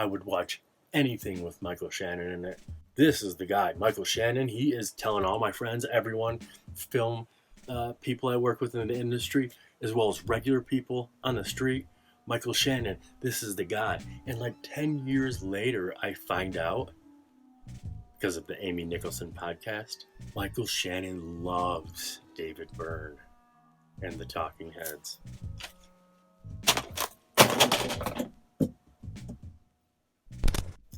I would watch anything with Michael Shannon in it. This is the guy, Michael Shannon. He is telling all my friends, everyone, film people I work with in the industry, as well as regular people on the street. Michael Shannon, this is the guy. And like 10 years later, I find out, because of the Amy Nicholson podcast, Michael Shannon loves David Byrne and the Talking Heads.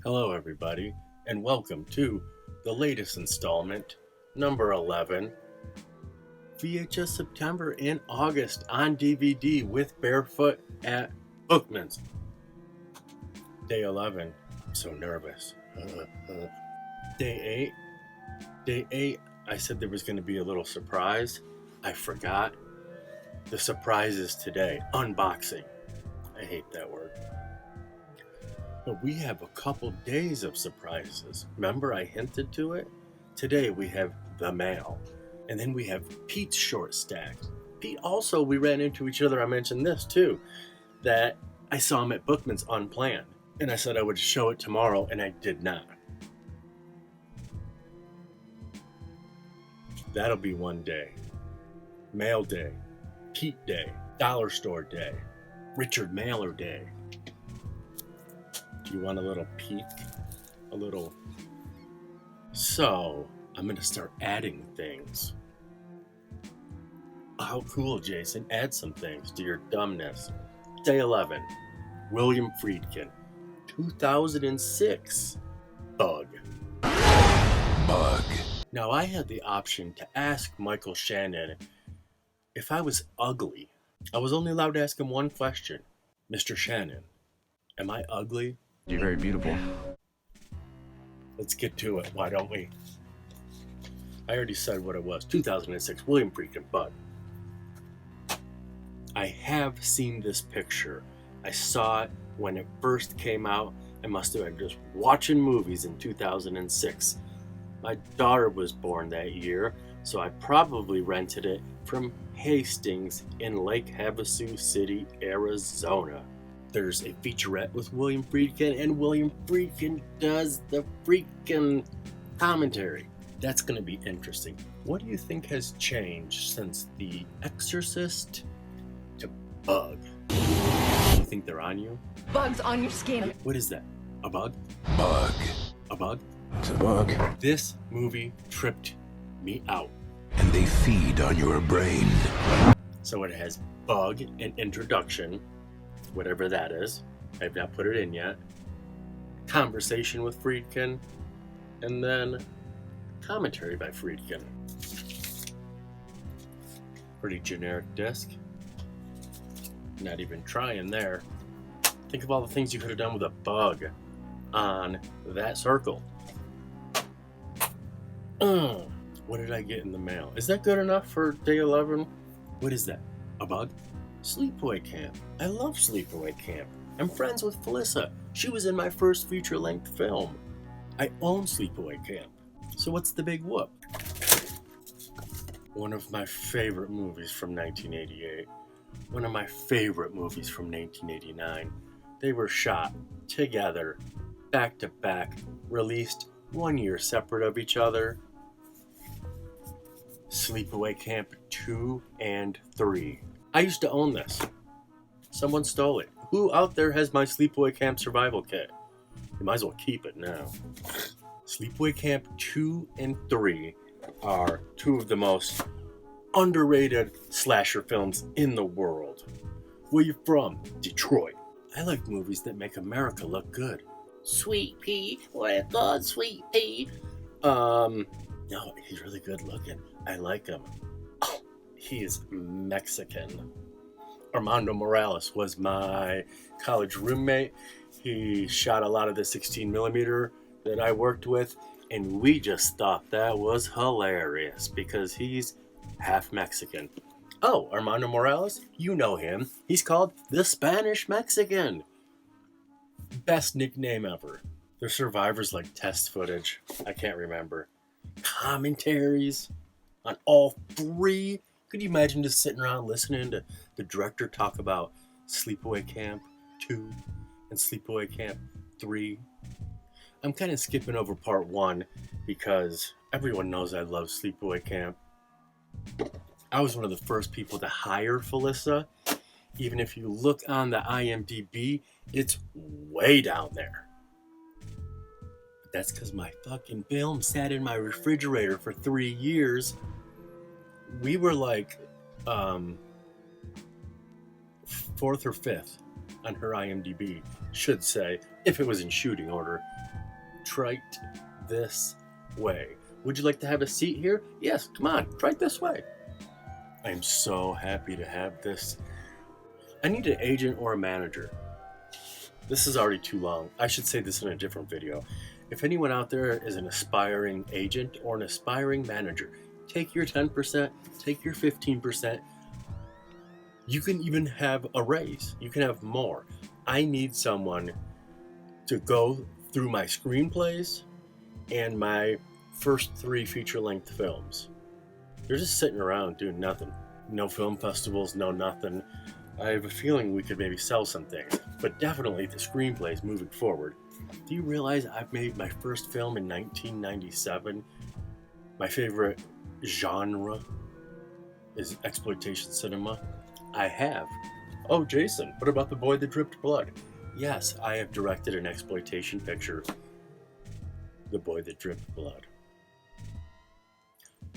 Hello, everybody, and welcome to the latest installment, number 11, VHSeptember in August on DVD with Barefoot at Bookmans. Day 11. I'm so nervous. Day 8, I said there was going to be a little surprise. I forgot. The surprise is today. Unboxing. I hate that word. But we have a couple days of surprises. Remember I hinted to it? Today we have the mail. And then we have Pete's short stacks. Pete also, we ran into each other. I mentioned this too. That I saw him at Bookmans unplanned. And I said I would show it tomorrow, and I did not. That'll be one day. Mail day. Pete day. Dollar store day. Richard Mailer day. Do you want a little peek? A little... So, I'm going to start adding things. How cool, Jason. Add some things to your dumbness. Day 11. William Friedkin. 2006. Bug. Now, I had the option to ask Michael Shannon if I was ugly. I was only allowed to ask him one question. Mr. Shannon, am I ugly? You're very beautiful. Let's get to it, why don't we? I already said what it was. 2006, William Friedkin, Bug. I have seen this picture. I saw it when it first came out. I must have been just watching movies in 2006. My daughter was born that year, so I probably rented it from Hastings in Lake Havasu City, Arizona. There's a featurette with William Friedkin, and William Friedkin does the freaking commentary. That's going to be interesting. What do you think has changed since The Exorcist to Bug? You think they're on you? Bugs on your skin. What is that? A bug? Bug. A bug? It's a bug. This movie tripped me out. And they feed on your brain. So it has Bug and introduction, whatever that is. I have not put it in yet. Conversation with Friedkin, and then commentary by Friedkin. Pretty generic disc. Not even trying there. Think of all the things you could have done with a bug on that circle. What did I get in the mail? Is that good enough for day 11? What is that? A bug? Sleepaway Camp. I love Sleepaway Camp. I'm friends with Felissa. She was in my first feature-length film. I own Sleepaway Camp. So what's the big whoop? One of my favorite movies from 1988. One of my favorite movies from 1989. They were shot together, back to back, released 1 year separate of each other. Sleepaway Camp 2 and 3. I used to own this. Someone stole it. Who out there has my Sleepaway Camp survival kit? You might as well keep it now. Sleepaway Camp 2 and 3 are two of the most underrated slasher films in the world. Where you from? Detroit. I like movies that make America look good. Sweet pea, what I thought, sweet pea. No, he's really good looking. I like him. Oh, he is Mexican. Armando Morales was my college roommate. He shot a lot of the 16mm that I worked with, and we just thought that was hilarious because he's half Mexican. Oh, Armando Morales? You know him. He's called the Spanish Mexican. Best nickname ever. Their survivors like test footage. I can't remember. Commentaries on all three. Could you imagine just sitting around listening to the director talk about Sleepaway Camp 2 and Sleepaway Camp 3. I'm kind of skipping over part 1 because everyone knows I love Sleepaway Camp. I was one of the first people to hire Felissa. Even if you look on the IMDb, it's way down there. But that's because my fucking film sat in my refrigerator for 3 years. We were like 4th or 5th on her IMDb, should say, if it was in shooting order. Trite this way. Would you like to have a seat here? Yes, come on, trite this way. I'm so happy to have this. I need an agent or a manager. This is already too long. I should say this in a different video. If anyone out there is an aspiring agent or an aspiring manager, take your 10%, take your 15%. You can even have a raise. You can have more. I need someone to go through my screenplays and my first 3 feature-length films. They're just sitting around doing nothing. No film festivals, no nothing. I have a feeling we could maybe sell some things, but definitely the screenplays moving forward. Do you realize I've made my first film in 1997? My favorite genre is exploitation cinema. I have. Oh, Jason, what about The Boy That Dripped Blood? Yes, I have directed an exploitation picture, The Boy That Dripped Blood.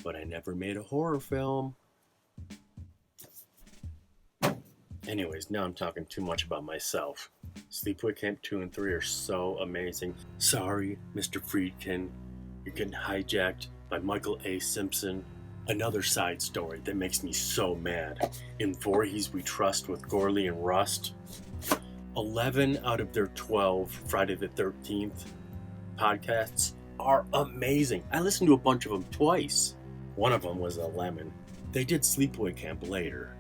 But I never made a horror film. Anyways, now I'm talking too much about myself. Sleepaway Camp 2 and 3 are so amazing. Sorry, Mr. Friedkin, you're getting hijacked by Michael A. Simpson. Another side story that makes me so mad. In Voorhees We Trust with Gorley and Rust, 11 out of their 12 Friday the 13th podcasts are amazing. I listened to a bunch of them twice. One of them was a lemon. They did Sleepaway Camp later.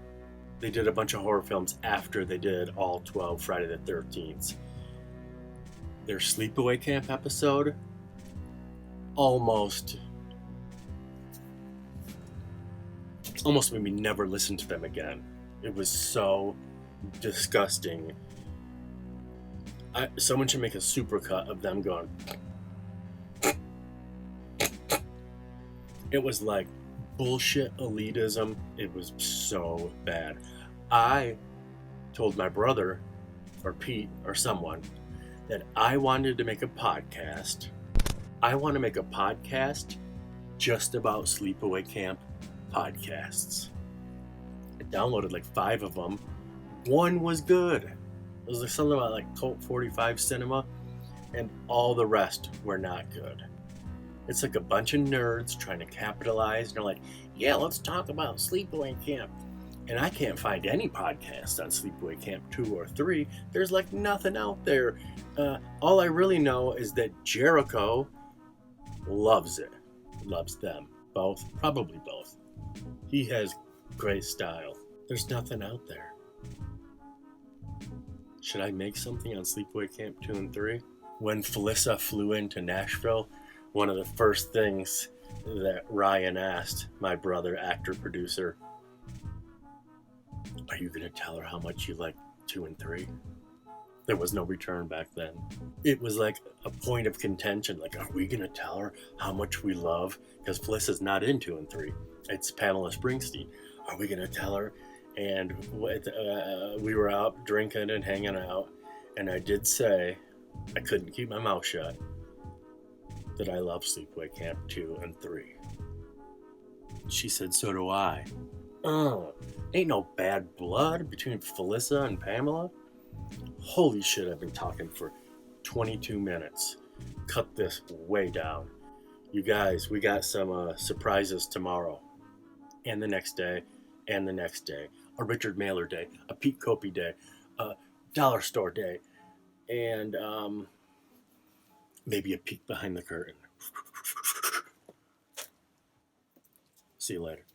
They did a bunch of horror films after they did all 12 Friday the 13th. Their Sleepaway Camp episode almost made me never listen to them again. It was so disgusting. Someone should make a supercut of them going. It was like bullshit elitism. It was so bad. I told my brother, or Pete, or someone, that I wanted to make a podcast. I want to make a podcast just about Sleepaway Camp podcasts. I downloaded like 5 of them. One was good. It was like something about like Cult 45 Cinema, and all the rest were not good. It's like a bunch of nerds trying to capitalize, and they're like, yeah, let's talk about Sleepaway Camp. And I can't find any podcast on Sleepaway Camp 2 or 3. There's like nothing out there. All I really know is that Jericho loves it. Loves them. Both. Probably both. He has great style. There's nothing out there. Should I make something on Sleepaway Camp 2 and 3? When Felissa flew into Nashville, one of the first things that Ryan asked my brother, actor, producer, are you going to tell her how much you like 2 and 3? There was no return back then. It was like a point of contention. Like, are we going to tell her how much we love? Because Felissa's not in 2 and 3. It's Pamela Springsteen. Are we going to tell her? And we were out drinking and hanging out. And I did say, I couldn't keep my mouth shut, that I love Sleepaway Camp 2 and 3. She said, so do I. Ain't no bad blood between Felissa and Pamela. Holy shit, I've been talking for 22 minutes. Cut this way down. You guys, we got some surprises tomorrow. And the next day. And the next day. A Richard Mailer day. A Pete Copey day. A Dollar Store day. And maybe a peek behind the curtain. See you later.